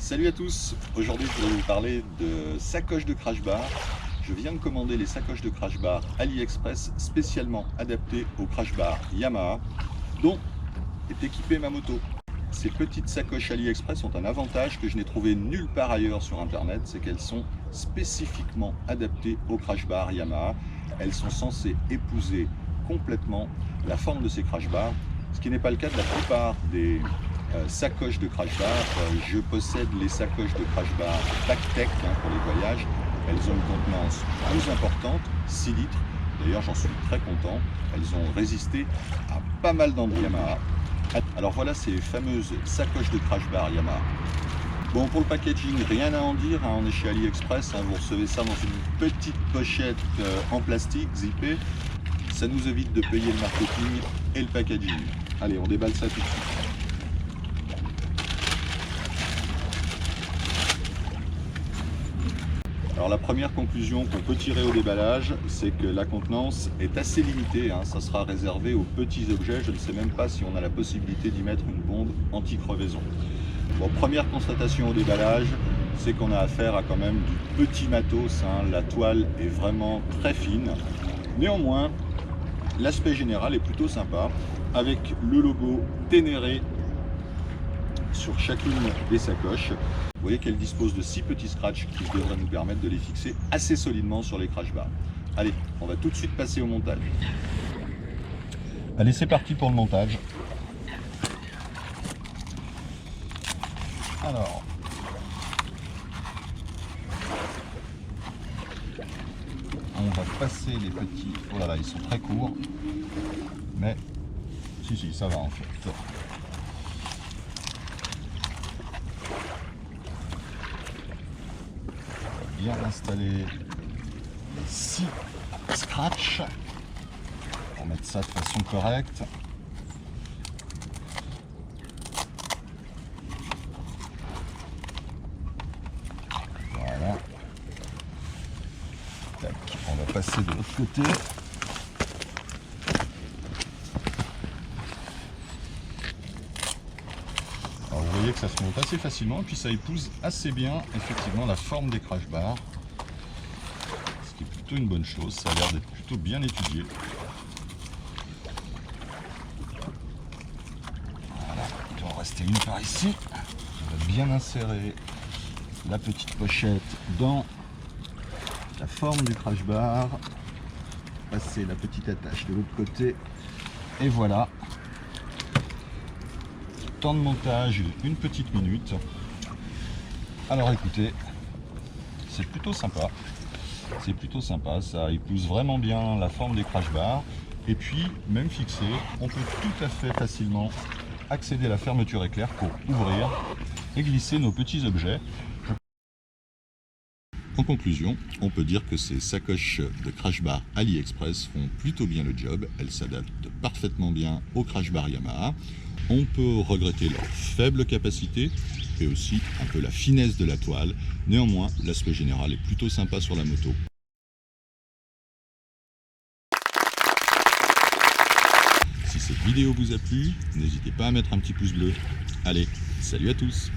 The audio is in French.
Salut à tous, aujourd'hui je vais vous parler de sacoches de crash bar. Je viens de commander les sacoches de crash bar AliExpress spécialement adaptées au crash bar Yamaha dont est équipée ma moto. Ces petites sacoches AliExpress ont un avantage que je n'ai trouvé nulle part ailleurs sur internet, c'est qu'elles sont spécifiquement adaptées au crash bar Yamaha. Elles sont censées épouser complètement la forme de ces crash bars, ce qui n'est pas le cas de la plupart des sacoches de crash bar. Je possède les sacoches de crash bar Bactec pour les voyages. Elles ont une contenance plus importante, 6 litres. D'ailleurs, j'en suis très content. Elles ont résisté à pas mal d'endroits Yamaha. Alors voilà ces fameuses sacoches de crash bar Yamaha. Bon, pour le packaging, rien à en dire, on est chez AliExpress, vous recevez ça dans une petite pochette en plastique zippée. Ça nous évite de payer le marketing et le packaging. Allez, on déballe ça tout de suite. Alors la première conclusion qu'on peut tirer au déballage, c'est que la contenance est assez limitée, ça sera réservé aux petits objets. Je ne sais même pas si on a la possibilité d'y mettre une bombe anti-crevaison. Bon, première constatation au déballage, c'est qu'on a affaire à quand même du petit matos, la toile est vraiment très fine. Néanmoins, l'aspect général est plutôt sympa, avec le logo Ténéré sur chacune des sacoches. Vous voyez qu'elle dispose de 6 petits scratchs qui devraient nous permettre de les fixer assez solidement sur les crash bars. Allez, on va tout de suite passer au montage. Allez, c'est parti pour le montage. Alors, on va passer les petits... Oh là là, ils sont très courts. Mais, si, ça va en fait. Bien installer les 6 scratchs pour mettre ça de façon correcte. Voilà. Tac. On va passer de l'autre côté. Alors vous voyez que ça se monte assez facilement et puis ça épouse assez bien effectivement la forme des crash bars. Ce qui est plutôt une bonne chose, ça a l'air d'être plutôt bien étudié. Voilà, il doit en rester une par ici. On va bien insérer la petite pochette dans la forme du crash bar. Passer la petite attache de l'autre côté. Et voilà. Temps de montage, une petite minute. Alors écoutez, c'est plutôt sympa. C'est plutôt sympa, ça épouse vraiment bien la forme des crash bars. Et puis, même fixé, on peut tout à fait facilement accéder à la fermeture éclair pour ouvrir et glisser nos petits objets. En conclusion, on peut dire que ces sacoches de crash bar AliExpress font plutôt bien le job. Elles s'adaptent parfaitement bien au crash bar Yamaha. On peut regretter leur faible capacité et aussi un peu la finesse de la toile. Néanmoins, l'aspect général est plutôt sympa sur la moto. Si cette vidéo vous a plu, n'hésitez pas à mettre un petit pouce bleu. Allez, salut à tous!